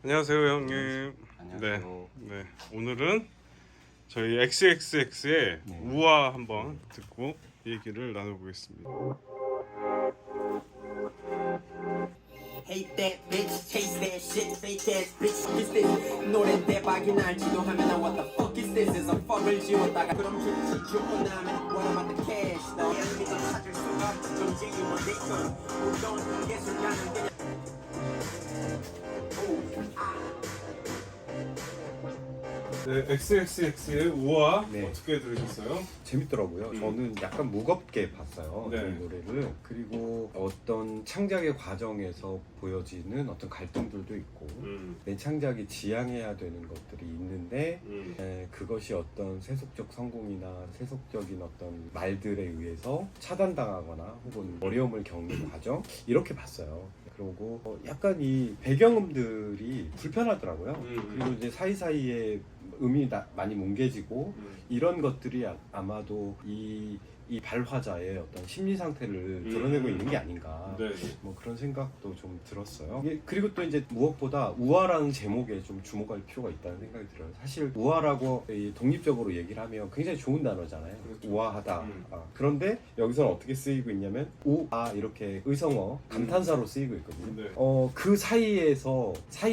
안녕하세요, 형님. 안녕하세요. 네. 오늘은 저희 XXX의 네. 우아 한번 듣고 얘기를 나눠보겠습니다. Hate that bitch, chase that shit, fake ass bitch. Is this 노래 대박이 날지도 하면 난 what the fuck is this? is a fuck을 지웠다가 그럼 좋지 좋고 나면 what about the cash? 너의 믿음 찾을 수가 정직이 뭔데 이건 무거운 예술가는 그냥 네, XXX의 우아 네. 어떻게 들으셨어요? 재밌더라고요. 저는 약간 무겁게 봤어요. 네. 이 노래를. 그리고 어떤 창작의 과정에서 보여지는 어떤 갈등들도 있고 내 창작이 지향해야 되는 것들이 있는데 그것이 어떤 세속적 성공이나 세속적인 어떤 말들에 의해서 차단당하거나 혹은 어려움을 겪는 과정 이렇게 봤어요. 그리고 약간 이 배경음들이 불편하더라고요. 그리고 이제 사이사이에 음이 많이 뭉개지고 이런 것들이 아마도 이 발화자의 어떤 심리 상태를 드러내고 있는 게 아닌가. 네. 뭐 그런 생각도 좀 들었어요. 그리고 또 이제 무엇보다 우아라는 제목에 좀 주목할 필요가 있다는 생각이 들어요. 사실 우아라고 독립적으로 얘기를 하면 굉장히 좋은 단어잖아요. 그렇죠. 우아하다. 그런데 여기서는 어떻게 쓰이고 있냐면 우아 이렇게 의성어 감탄사로 쓰이고 있거든요. 네. 그 사이에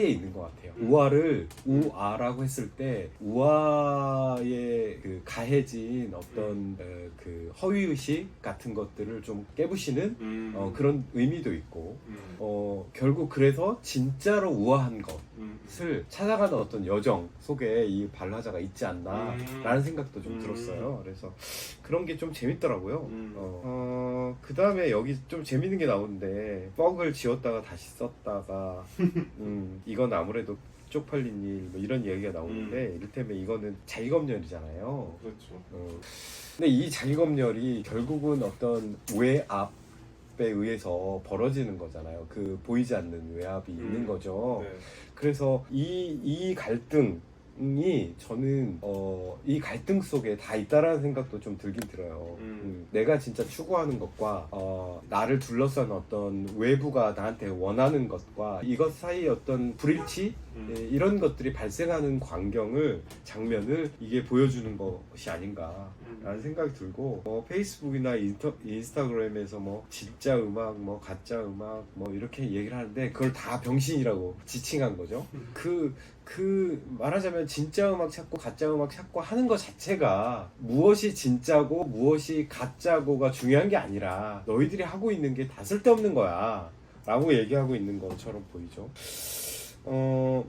있는 것 같아요. 우아를 우아라고 했을 때 우아의 그 가해진 어떤 그 허위의식 같은 것들을 좀 깨부시는 그런 의미도 있고 결국 그래서 진짜로 우아한 것을 찾아가는 어떤 여정 속에 이 발라자가 있지 않나 라는 생각도 좀 들었어요. 그래서 그런 게 좀 재밌더라고요. 그 다음에 여기 좀 재밌는 게 나오는데 뻑을 지웠다가 다시 썼다가 이건 아무래도 쪽팔린 일 뭐 이런 얘기가 나오는데 이를테면 이거는 자기검열이잖아요. 그렇죠. 근데 이 자기검열이 결국은 어떤 외압에 의해서 벌어지는 거잖아요. 그 보이지 않는 외압이 있는 거죠. 네. 그래서 이 갈등이 저는 이 갈등 속에 다 있다라는 생각도 좀 들긴 들어요. 내가 진짜 추구하는 것과 나를 둘러싼 어떤 외부가 나한테 원하는 것과 이것 사이의 어떤 불일치 이런 것들이 발생하는 장면을 이게 보여주는 것이 아닌가 라는 생각이 들고 페이스북이나 인스타그램에서 뭐 진짜 음악 뭐 가짜 음악 뭐 이렇게 얘기를 하는데 그걸 다 병신이라고 지칭한 거죠. 그 말하자면 진짜 음악 찾고 가짜 음악 찾고 하는 것 자체가 무엇이 진짜고 무엇이 가짜고가 중요한 게 아니라 너희들이 하고 있는 게 다 쓸데없는 거야 라고 얘기하고 있는 것처럼 보이죠.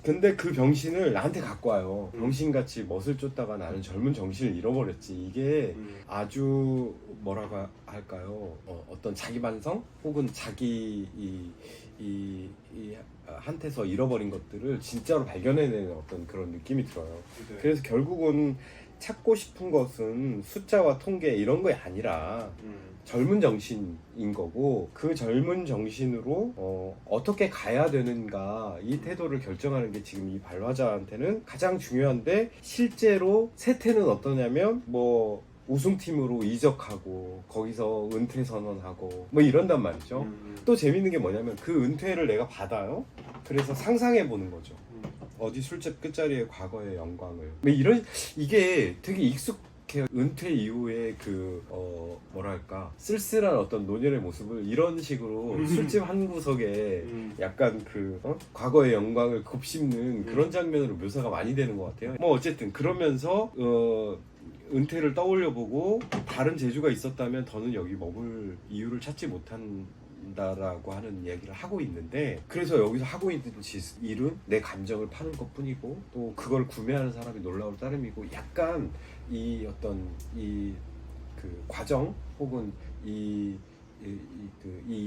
근데 그 병신을 나한테 갖고 와요. 병신같이 멋을 쫓다가 나는 젊은 정신을 잃어버렸지. 이게 아주 뭐라고 할까요? 어떤 자기 반성 혹은 자기 한테서 잃어버린 것들을 진짜로 발견해내는 어떤 그런 느낌이 들어요. 네. 그래서 결국은 찾고 싶은 것은 숫자와 통계 이런 게 아니라 젊은 정신인 거고 그 젊은 정신으로 어떻게 가야 되는가 이 태도를 결정하는 게 지금 이 발화자한테는 가장 중요한데 실제로 세태는 어떠냐면 뭐 우승팀으로 이적하고 거기서 은퇴 선언하고 뭐 이런단 말이죠. 또 재밌는 게 뭐냐면 그 은퇴를 내가 받아요. 그래서 상상해 보는 거죠. 어디 술집 끝자리에 과거의 영광을 이게 되게 익숙해요. 은퇴 이후에 뭐랄까 쓸쓸한 어떤 노년의 모습을 이런 식으로 술집 한 구석에 약간 과거의 영광을 곱씹는 그런 장면으로 묘사가 많이 되는 것 같아요. 뭐 어쨌든 그러면서 은퇴를 떠올려보고 다른 재주가 있었다면 더는 여기 머물 이유를 찾지 못한다라고 하는 얘기를 하고 있는데 그래서 여기서 하고 있는 일은 내 감정을 파는 것 뿐이고 또 그걸 구매하는 사람이 놀라울 따름이고 약간 이 어떤 그 과정 혹은 이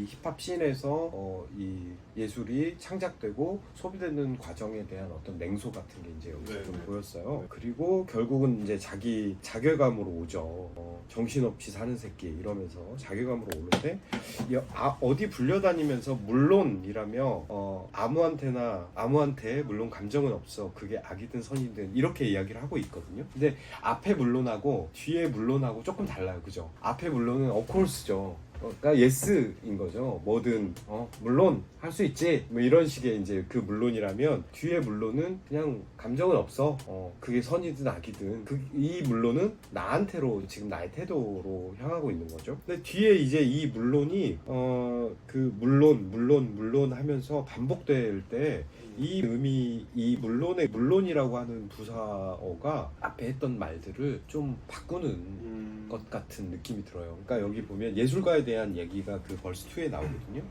힙합 씬에서 이 예술이 창작되고 소비되는 과정에 대한 어떤 냉소 같은 게 이제 여기서 좀 보였어요. 그리고 결국은 이제 자기 자괴감으로 오죠. 정신없이 사는 새끼 이러면서 자괴감으로 오는데 어디 불려다니면서 물론이라며 아무한테 물론 감정은 없어. 그게 악이든 선이든 이렇게 이야기를 하고 있거든요. 근데 앞에 물론하고 뒤에 물론하고 조금 달라요. 그죠? 앞에 물론은 of course죠. 그러니까 예스인 거죠. 뭐든 물론 할 수 있지. 뭐 이런 식의 이제 그 물론이라면 뒤에 물론은 그냥 감정은 없어. 그게 선이든 악이든 이 물론은 나한테로 지금 나의 태도로 향하고 있는 거죠. 근데 뒤에 이제 이 물론이 그 물론 하면서 반복될 때 이 의미, 이 물론이라고 하는 부사어가 앞에 했던 말들을 좀 바꾸는 것 같은 느낌이 들어요. 그러니까 여기 보면 예술가에 대한 얘기가 그 벌스 2에 나오거든요.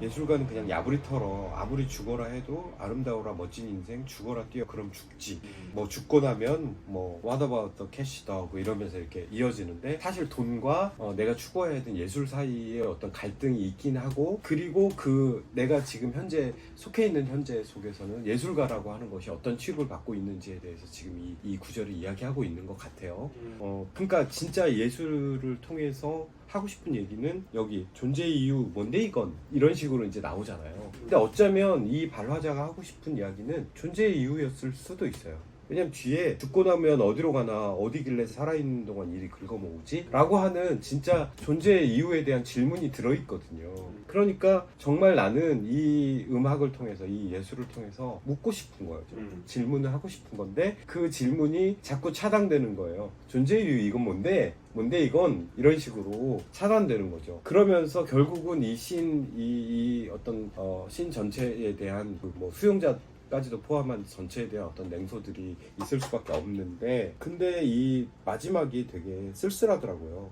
예술가는 그냥 야부리 털어 아무리 죽어라 해도 아름다워라 멋진 인생 죽어라 뛰어 그럼 죽지 뭐 죽고 나면 뭐 what about the cash dog 이러면서 이렇게 이어지는데 사실 돈과 내가 추구해야 되는 예술 사이에 어떤 갈등이 있긴 하고 그리고 그 내가 지금 현재 속해 있는 현재 속에서는 예술가라고 하는 것이 어떤 취급을 받고 있는지에 대해서 지금 이 구절을 이야기하고 있는 것 같아요. 그러니까 진짜 예술을 통해서 하고 싶은 얘기는 여기 존재의 이유 뭔데 이건 이런 식으로 이제 나오잖아요. 근데 어쩌면 이 발화자가 하고 싶은 이야기는 존재의 이유였을 수도 있어요. 왜냐면 뒤에 죽고 나면 어디로 가나 어디길래 살아있는 동안 일이 긁어모으지? 라고 하는 진짜 존재의 이유에 대한 질문이 들어있거든요. 그러니까 정말 나는 이 음악을 통해서 이 예술을 통해서 묻고 싶은 거예요. 질문을 하고 싶은 건데 그 질문이 자꾸 차단되는 거예요. 존재의 이유 이건 뭔데 이건 이런 식으로 차단되는 거죠. 그러면서 결국은 이 어떤 신 전체에 대한 그 뭐 수용자까지도 포함한 전체에 대한 어떤 냉소들이 있을 수밖에 없는데 근데 이 마지막이 되게 쓸쓸하더라고요.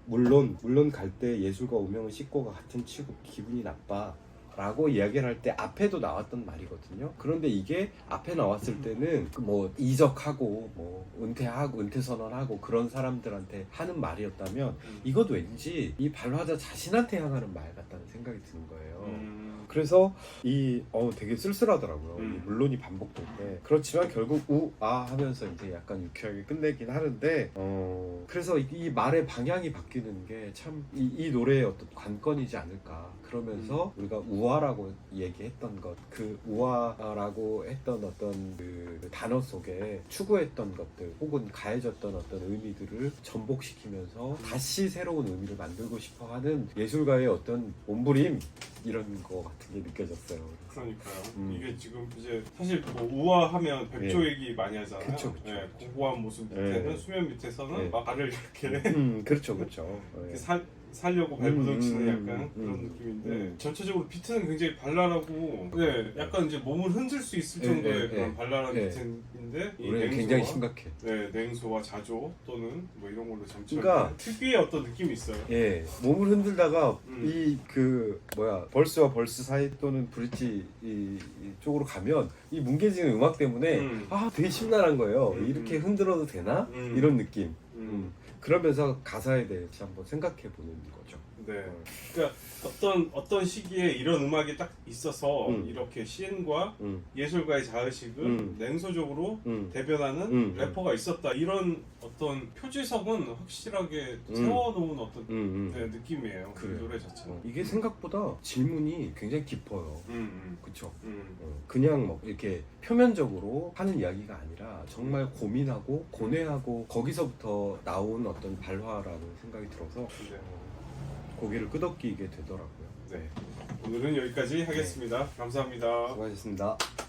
물론 갈 때 예술과 운명을 씻고가 같은 치고 기분이 나빠 라고 이야기를 할 때 앞에도 나왔던 말이거든요. 그런데 이게 앞에 나왔을 때는 뭐 이적하고 뭐 은퇴하고 은퇴 선언하고 그런 사람들한테 하는 말이었다면 이것 왠지 이 발화자 자신한테 향하는 말 같다는 생각이 드는 거예요. 그래서 되게 쓸쓸하더라고요. 이 물론이 반복될 때. 그렇지만 결국 하면서 이제 약간 유쾌하게 끝내긴 하는데 그래서 이 말의 방향이 바뀌는 게 참 이 노래의 어떤 관건이지 않을까. 그러면서 우리가 우화라고 얘기했던 것, 그 우화라고 했던 어떤 그 단어 속에 추구했던 것들 혹은 가해졌던 어떤 의미들을 전복시키면서 다시 새로운 의미를 만들고 싶어하는 예술가의 어떤 몸부림 이런 거 같은 게 느껴졌어요. 그러니까요. 이게 지금 이제 사실 뭐 우아하면 백조 얘기 많이 하잖아요. 그쵸. 네, 고고한 모습 밑에는 수면 밑에서는 막 발을 이렇게 그렇죠. 이렇게 살려고 발버둥치는 약간 그런 느낌인데 전체적으로 비트는 굉장히 발랄하고 약간 이제 몸을 흔들 수 있을 정도의 그런 발랄한 비트인데 이 우리는 굉장히 심각해. 냉소와 자조 또는 뭐 이런 걸로 점철된 그러니까 특유의 어떤 느낌이 있어요. 몸을 흔들다가 이 벌스와 벌스 사이 또는 브릿지 이 쪽으로 가면 이 뭉개지는 음악 때문에 되게 심란한 거예요. 이렇게 흔들어도 되나? 이런 느낌. 그러면서 가사에 대해서 한번 생각해 보는 거죠. 네. 그러니까 어떤 시기에 이런 음악이 딱 있어서 이렇게 시인과 예술가의 자의식을 냉소적으로 대변하는 래퍼가 있었다. 이런 어떤 표지석은 확실하게 세워놓은 어떤 느낌이에요. 그 노래 자체는. 이게 생각보다 질문이 굉장히 깊어요. 그쵸? 그냥 뭐 이렇게 표면적으로 하는 이야기가 아니라 정말 고민하고 고뇌하고 거기서부터 나온 어떤 발화라는 생각이 들어서 고개를 끄덕이게 되더라고요. 네. 오늘은 여기까지 하겠습니다. 감사합니다. 수고하셨습니다.